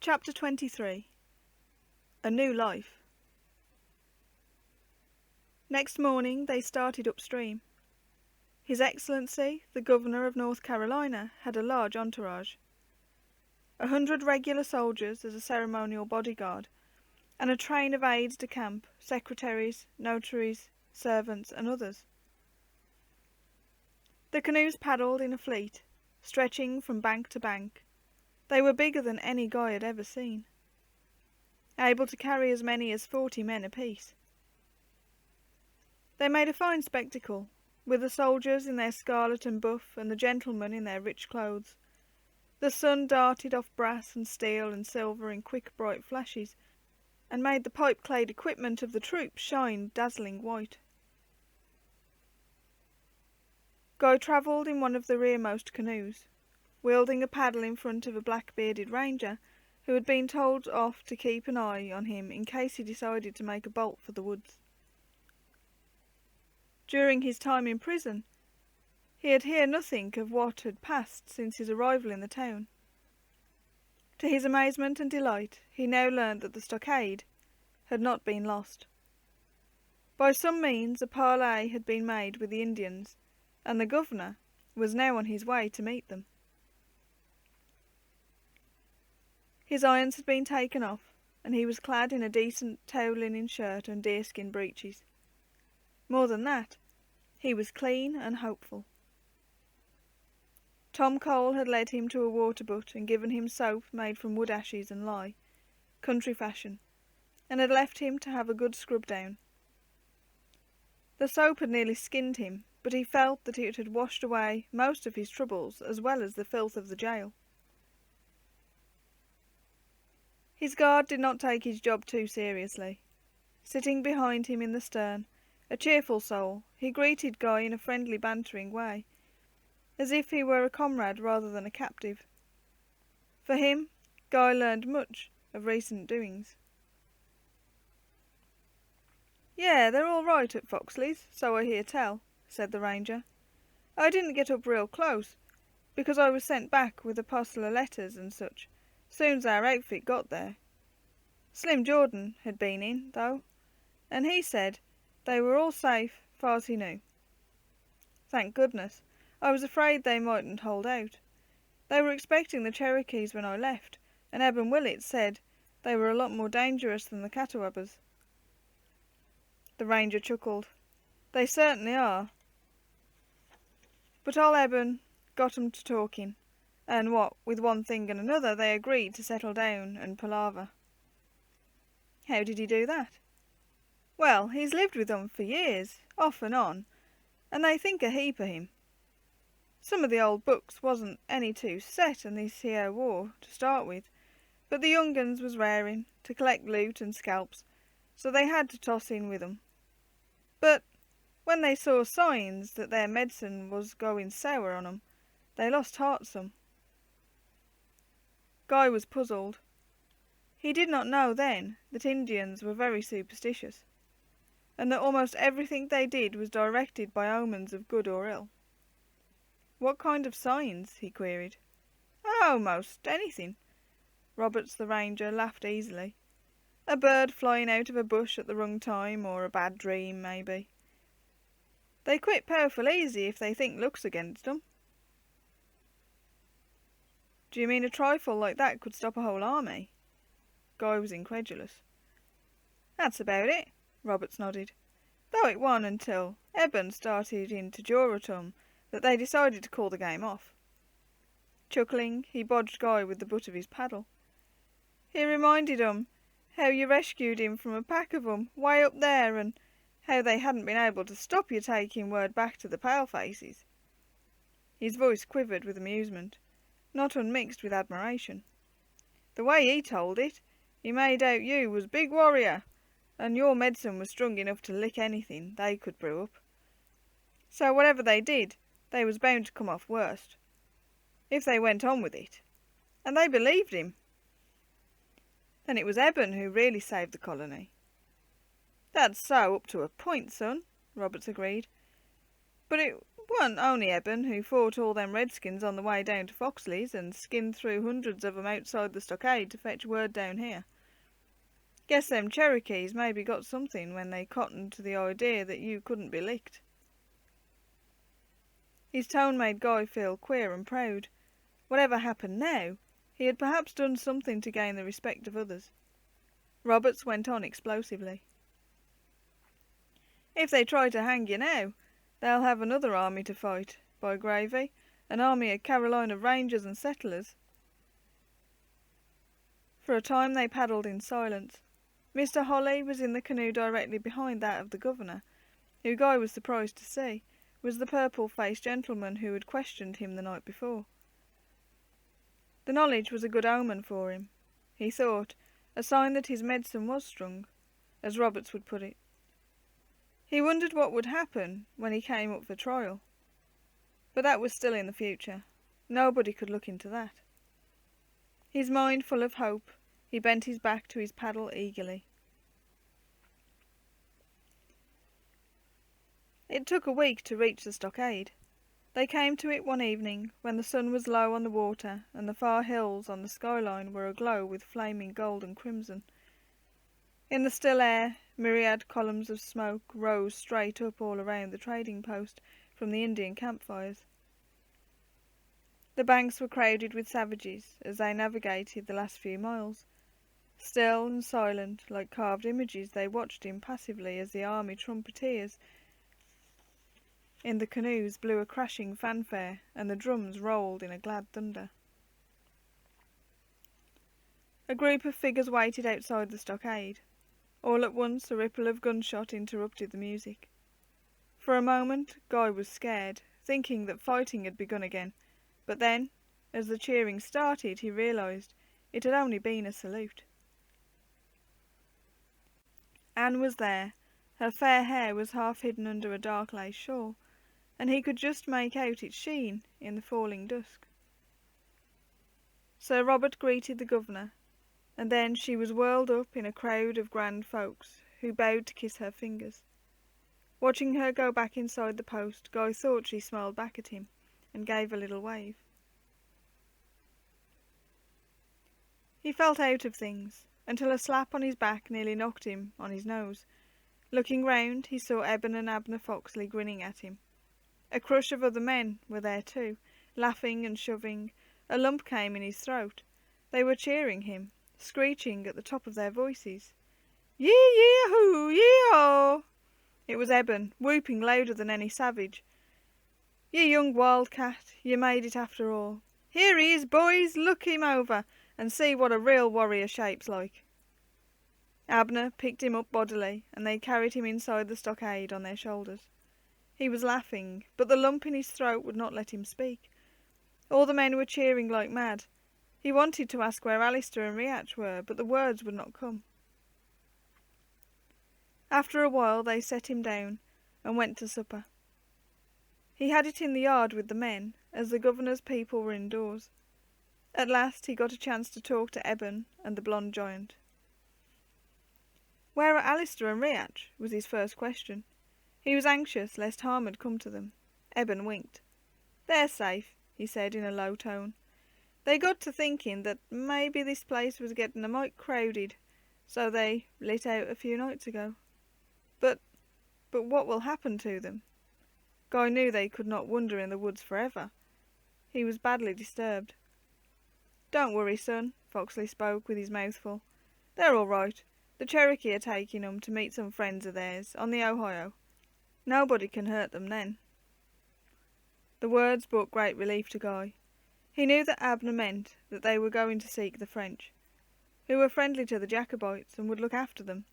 Chapter 23. A New Life. Next morning they started upstream. His Excellency, the Governor of North Carolina, had a large entourage. 100 regular soldiers as a ceremonial bodyguard, and a train of aides de camp, secretaries, notaries, servants, and others. The canoes paddled in a fleet, stretching from bank to bank. They were bigger than any Guy had ever seen, able to carry as many as 40 men apiece. They made a fine spectacle, with the soldiers in their scarlet and buff and the gentlemen in their rich clothes. The sun darted off brass and steel and silver in quick bright flashes, and made the pipe-clad equipment of the troops shine dazzling white. Guy travelled in one of the rearmost canoes, wielding a paddle in front of a black-bearded ranger who had been told off to keep an eye on him in case he decided to make a bolt for the woods. During his time in prison, he had heard nothing of what had passed since his arrival in the town. To his amazement and delight, he now learned that the stockade had not been lost. By some means a parley had been made with the Indians, and the governor was now on his way to meet them. His irons had been taken off, and he was clad in a decent tow linen shirt and deerskin breeches. More than that, he was clean and hopeful. Tom Cole had led him to a water butt and given him soap made from wood ashes and lye, country fashion, and had left him to have a good scrub down. The soap had nearly skinned him, but he felt that it had washed away most of his troubles as well as the filth of the jail. His guard did not take his job too seriously. Sitting behind him in the stern, a cheerful soul, he greeted Guy in a friendly bantering way, as if he were a comrade rather than a captive. For him, Guy learned much of recent doings. "Yeah, they're all right at Foxley's, so I hear tell," said the ranger. "I didn't get up real close, because I was sent back with a parcel of letters and such, soon's our outfit got there. Slim Jordan had been in, though, and he said they were all safe, far's he knew. Thank goodness. I was afraid they mightn't hold out. They were expecting the Cherokees when I left, and Eben Willett said they were a lot more dangerous than the Catawbas." The ranger chuckled. "They certainly are. But old Eben got 'em to talking, and what with one thing and another they agreed to settle down and palaver." "How did he do that?" "Well, he's lived with 'em for years, off and on, and they think a heap of him. Some of the old books wasn't any too set in this here war to start with, but the young uns was raring to collect loot and scalps, so they had to toss in with 'em. But when they saw signs that their medicine was going sour on 'em, they lost heart some." Guy was puzzled. He did not know then that Indians were very superstitious, and that almost everything they did was directed by omens of good or ill. "What kind of signs?" he queried. "Oh, most anything." Roberts the ranger laughed easily. "A bird flying out of a bush at the wrong time, or a bad dream, maybe. They quit powerful easy if they think luck's against 'em." "Do you mean a trifle like that could stop a whole army?" Guy was incredulous. "That's about it," Roberts nodded, "though it wasn't until Eben started in to jaw at 'em that they decided to call the game off." Chuckling, he bodged Guy with the butt of his paddle. "He reminded 'em how you rescued him from a pack of 'em way up there, and how they hadn't been able to stop you taking word back to the palefaces." His voice quivered with amusement, not unmixed with admiration. "The way he told it, he made out you was big warrior, and your medicine was strong enough to lick anything they could brew up. So whatever they did, they was bound to come off worst, if they went on with it. And they believed him." "Then it was Eben who really saved the colony." "That's so up to a point, son," Roberts agreed. "But it Wasn't only Eben who fought all them redskins on the way down to Foxley's and skinned through hundreds of 'em outside the stockade to fetch word down here. Guess them Cherokees maybe got something when they cottoned to the idea that you couldn't be licked." His tone made Guy feel queer and proud. Whatever happened now, he had perhaps done something to gain the respect of others. Roberts went on explosively. "If they try to hang you now, they'll have another army to fight, by gravy, an army of Carolina Rangers and settlers." For a time they paddled in silence. Mr. Holly was in the canoe directly behind that of the governor, who Guy was surprised to see was the purple-faced gentleman who had questioned him the night before. The knowledge was a good omen for him, he thought, a sign that his medicine was strong, as Roberts would put it. He wondered what would happen when he came up for trial. But that was still in the future. Nobody could look into that. His mind full of hope, he bent his back to his paddle eagerly. It took a week to reach the stockade. They came to it one evening when the sun was low on the water and the far hills on the skyline were aglow with flaming gold and crimson. In the still air, myriad columns of smoke rose straight up all around the trading post from the Indian campfires. The banks were crowded with savages as they navigated the last few miles. Still and silent, like carved images, they watched impassively as the army trumpeteers in the canoes blew a crashing fanfare and the drums rolled in a glad thunder. A group of figures waited outside the stockade. All at once a ripple of gunshot interrupted the music. For a moment Guy was scared, thinking that fighting had begun again, but then, as the cheering started, he realised it had only been a salute. Anne was there. Her fair hair was half hidden under a dark lace shawl, and he could just make out its sheen in the falling dusk. Sir Robert greeted the governor, and then she was whirled up in a crowd of grand folks, who bowed to kiss her fingers. Watching her go back inside the post, Guy thought she smiled back at him, and gave a little wave. He felt out of things, until a slap on his back nearly knocked him on his nose. Looking round, he saw Eben and Abner Foxley grinning at him. A crush of other men were there too, laughing and shoving. A lump came in his throat. They were cheering him, screeching at the top of their voices. "Yee-yee-hoo, yee-haw!" It was Eben, whooping louder than any savage. "You young wildcat, you made it after all. Here he is, boys, look him over, and see what a real warrior shapes like." Abner picked him up bodily, and they carried him inside the stockade on their shoulders. He was laughing, but the lump in his throat would not let him speak. All the men were cheering like mad. He wanted to ask where Alistair and Riach were, but the words would not come. After a while they set him down, and went to supper. He had it in the yard with the men, as the governor's people were indoors. At last he got a chance to talk to Eben and the blonde giant. "Where are Alistair and Riach?" was his first question. He was anxious lest harm had come to them. Eben winked. "They're safe," he said in a low tone. "They got to thinking that maybe this place was getting a mite crowded, so they lit out a few nights ago. But what will happen to them?" Guy knew they could not wander in the woods forever. He was badly disturbed. "Don't worry, son," Foxley spoke with his mouth full. "They're all right. The Cherokee are taking 'em to meet some friends of theirs on the Ohio. Nobody can hurt them then." The words brought great relief to Guy. He knew that Abner meant that they were going to seek the French, who were friendly to the Jacobites and would look after them.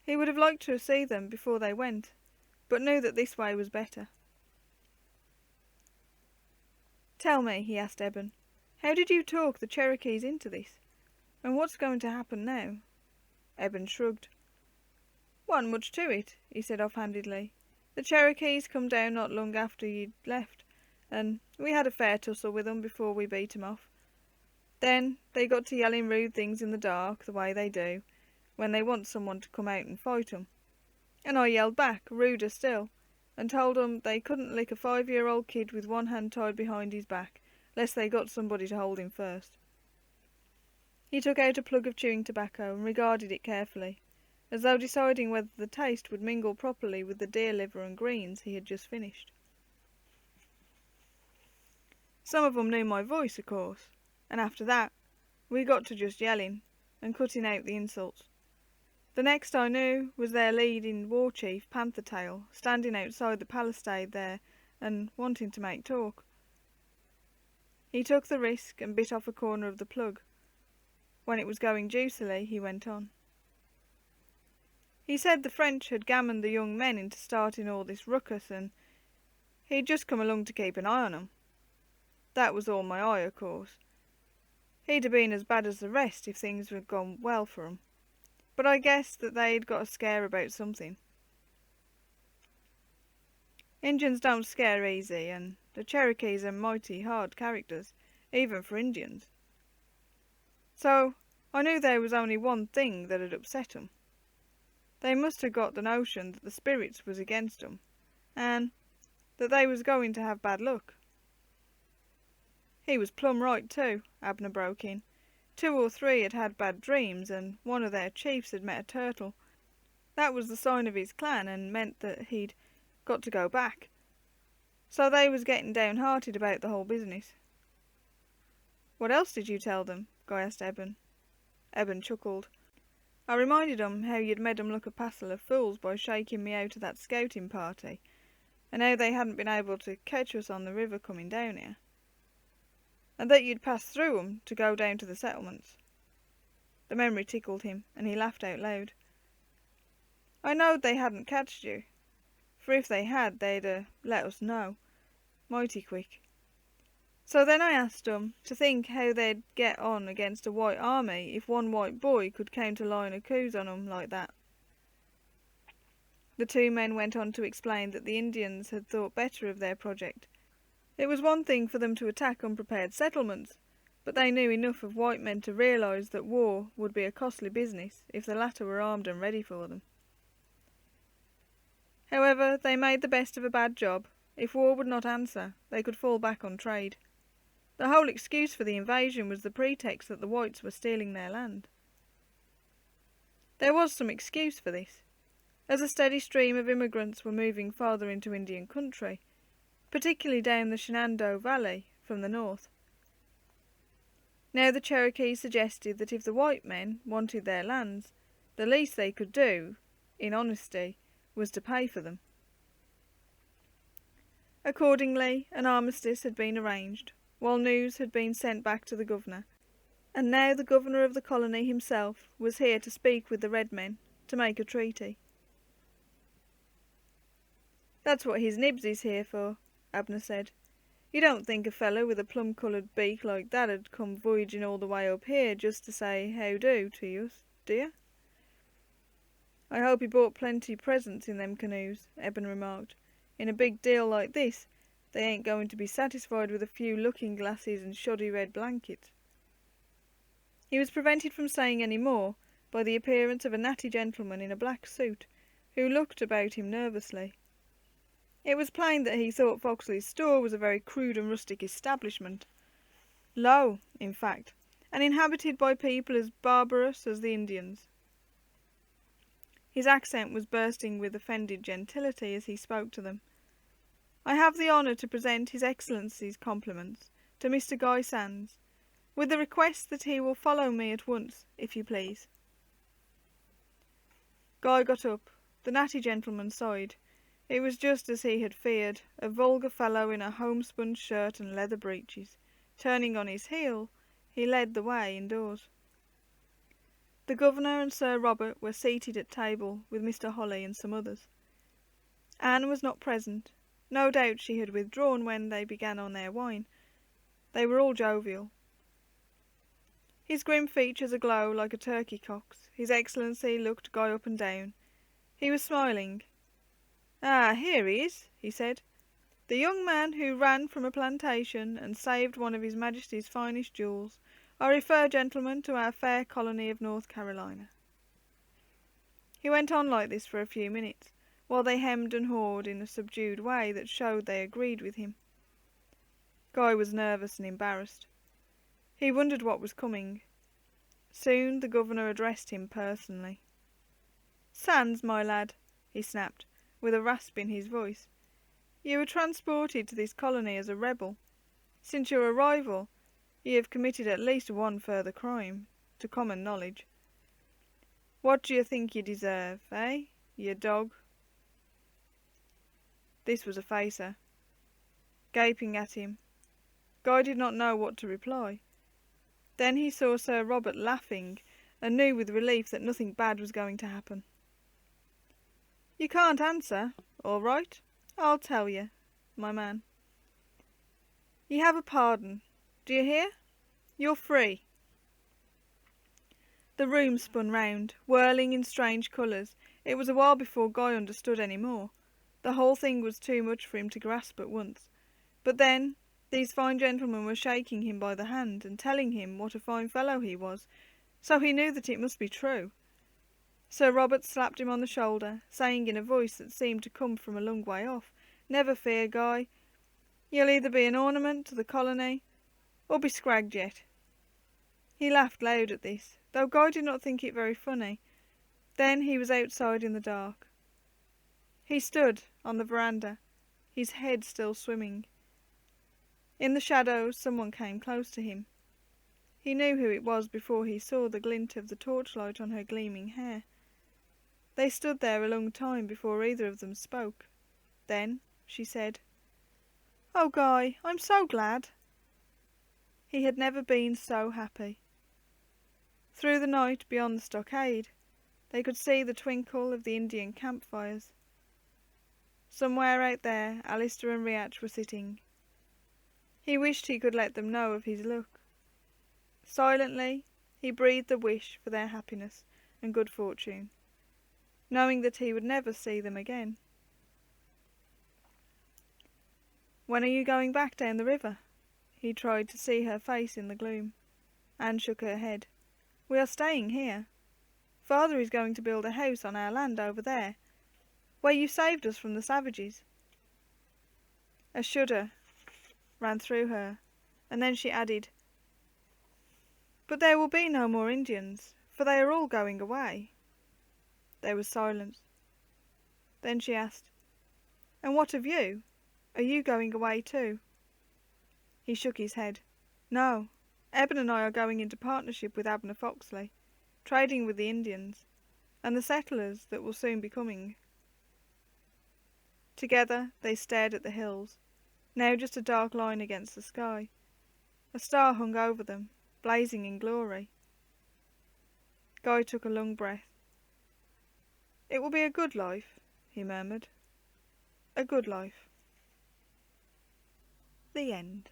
He would have liked to see them before they went, but knew that this way was better. "Tell me," he asked Eben, "how did you talk the Cherokees into this? And what's going to happen now?" Eben shrugged. "Wasn't much to it," he said offhandedly. "The Cherokees come down not long after you'd left, and we had a fair tussle with 'em before we beat 'em off. Then they got to yelling rude things in the dark, the way they do, when they want someone to come out and fight 'em. And I yelled back, ruder still, and told 'em they couldn't lick a 5-year-old kid with one hand tied behind his back, lest they got somebody to hold him first. He took out a plug of chewing tobacco and regarded it carefully, as though deciding whether the taste would mingle properly with the deer liver and greens he had just finished. Some of 'em knew my voice, of course, and after that we got to just yelling and cutting out the insults. The next I knew was their leading war chief, Panthertail, standing outside the palisade there and wanting to make talk. He took the risk and bit off a corner of the plug. When it was going juicily, he went on. He said the French had gammoned the young men into starting all this ruckus, and he'd just come along to keep an eye on 'em. That was all my eye, of course. He'd have been as bad as the rest if things had gone well for 'em, but I guessed that they'd got a scare about something. Injuns don't scare easy, and the Cherokees are mighty hard characters, even for Indians. So I knew there was only one thing that had upset 'em. They must have got the notion that the spirits was against 'em, and that they was going to have bad luck. He was plumb right too, Abner broke in. 2 or 3 had had bad dreams, and one of their chiefs had met a turtle. That was the sign of his clan, and meant that he'd got to go back. So they was getting downhearted about the whole business. "What else did you tell them?" Guy asked Eben. Eben chuckled. "I reminded 'em how you'd made 'em look a passel of fools by shaking me out of that scouting party, and how they hadn't been able to catch us on the river coming down here, and that you'd passed through 'em to go down to the settlements." The memory tickled him, and he laughed out loud. "I knowed they hadn't catched you, for if they had, they'd let us know, mighty quick. So then I asked 'em to think how they'd get on against a white army if one white boy could count a line of coups on 'em like that." The 2 men went on to explain that the Indians had thought better of their project. It was one thing for them to attack unprepared settlements, but they knew enough of white men to realise that war would be a costly business if the latter were armed and ready for them. However, they made the best of a bad job. If war would not answer, they could fall back on trade. The whole excuse for the invasion was the pretext that the whites were stealing their land. There was some excuse for this, as a steady stream of immigrants were moving farther into Indian country, particularly down the Shenandoah Valley from the north. Now the Cherokee suggested that if the white men wanted their lands, the least they could do, in honesty, was to pay for them. Accordingly, an armistice had been arranged, while news had been sent back to the governor, and now the governor of the colony himself was here to speak with the red men, to make a treaty. "That's what his nibs is here for," Abner said. "You don't think a fellow with a plum-coloured beak like that 'ud come voyaging all the way up here just to say how do to us, do you?" "I hope he brought plenty presents in them canoes," Eben remarked. "In a big deal like this, they ain't going to be satisfied with a few looking-glasses and shoddy red blankets." He was prevented from saying any more by the appearance of a natty gentleman in a black suit, who looked about him nervously. It was plain that he thought Foxley's store was a very crude and rustic establishment, low, in fact, and inhabited by people as barbarous as the Indians. His accent was bursting with offended gentility as he spoke to them. "I have the honour to present His Excellency's compliments to Mr. Guy Sands, with the request that he will follow me at once, if you please." Guy got up. The natty gentleman sighed. It was just as he had feared, a vulgar fellow in a homespun shirt and leather breeches. Turning on his heel, he led the way indoors. The governor and Sir Robert were seated at table with Mr. Holly and some others. Anne was not present. No doubt she had withdrawn when they began on their wine. They were all jovial. His grim features aglow like a turkey cock's, His Excellency looked Guy up and down. He was smiling. "Ah, here he is," he said. "The young man who ran from a plantation and saved one of His Majesty's finest jewels. I refer, gentlemen, to our fair colony of North Carolina." He went on like this for a few minutes, while they hemmed and hawed in a subdued way that showed they agreed with him. Guy was nervous and embarrassed. He wondered what was coming. Soon the governor addressed him personally. "Sans, my lad," he snapped, with a rasp in his voice. "You were transported to this colony as a rebel. Since your arrival, you have committed at least one further crime, to common knowledge. What do you think you deserve, eh, you dog?" This was a facer. Gaping at him, Guy did not know what to reply. Then he saw Sir Robert laughing, and knew with relief that nothing bad was going to happen. "You can't answer? All right, I'll tell you, my man. You have a pardon. Do you hear? You're free." The room spun round, whirling in strange colours. It was a while before Guy understood any more. The whole thing was too much for him to grasp at once. But then these fine gentlemen were shaking him by the hand and telling him what a fine fellow he was, so he knew that it must be true. Sir Robert slapped him on the shoulder, saying in a voice that seemed to come from a long way off, "Never fear, Guy. You'll either be an ornament to the colony, or be scragged yet." He laughed loud at this, though Guy did not think it very funny. Then he was outside in the dark. He stood on the veranda, his head still swimming. In the shadows someone came close to him. He knew who it was before he saw the glint of the torchlight on her gleaming hair. They stood there a long time before either of them spoke. Then she said, "Oh, Guy, I'm so glad." He had never been so happy. Through the night beyond the stockade, they could see the twinkle of the Indian campfires. Somewhere out there Alistair and Riach were sitting. He wished he could let them know of his luck. Silently he breathed a wish for their happiness and good fortune, knowing that he would never see them again. "When are you going back down the river?" He tried to see her face in the gloom. Anne shook her head. "We are staying here. Father is going to build a house on our land over there, where you saved us from the savages." A shudder ran through her, and then she added, "But there will be no more Indians, for they are all going away." There was silence. Then she asked, "And what of you? Are you going away too?" He shook his head. "No, Eben and I are going into partnership with Abner Foxley, trading with the Indians, and the settlers that will soon be coming." Together they stared at the hills, now just a dark line against the sky. A star hung over them, blazing in glory. Guy took a long breath. "It will be a good life," he murmured. "A good life." The end.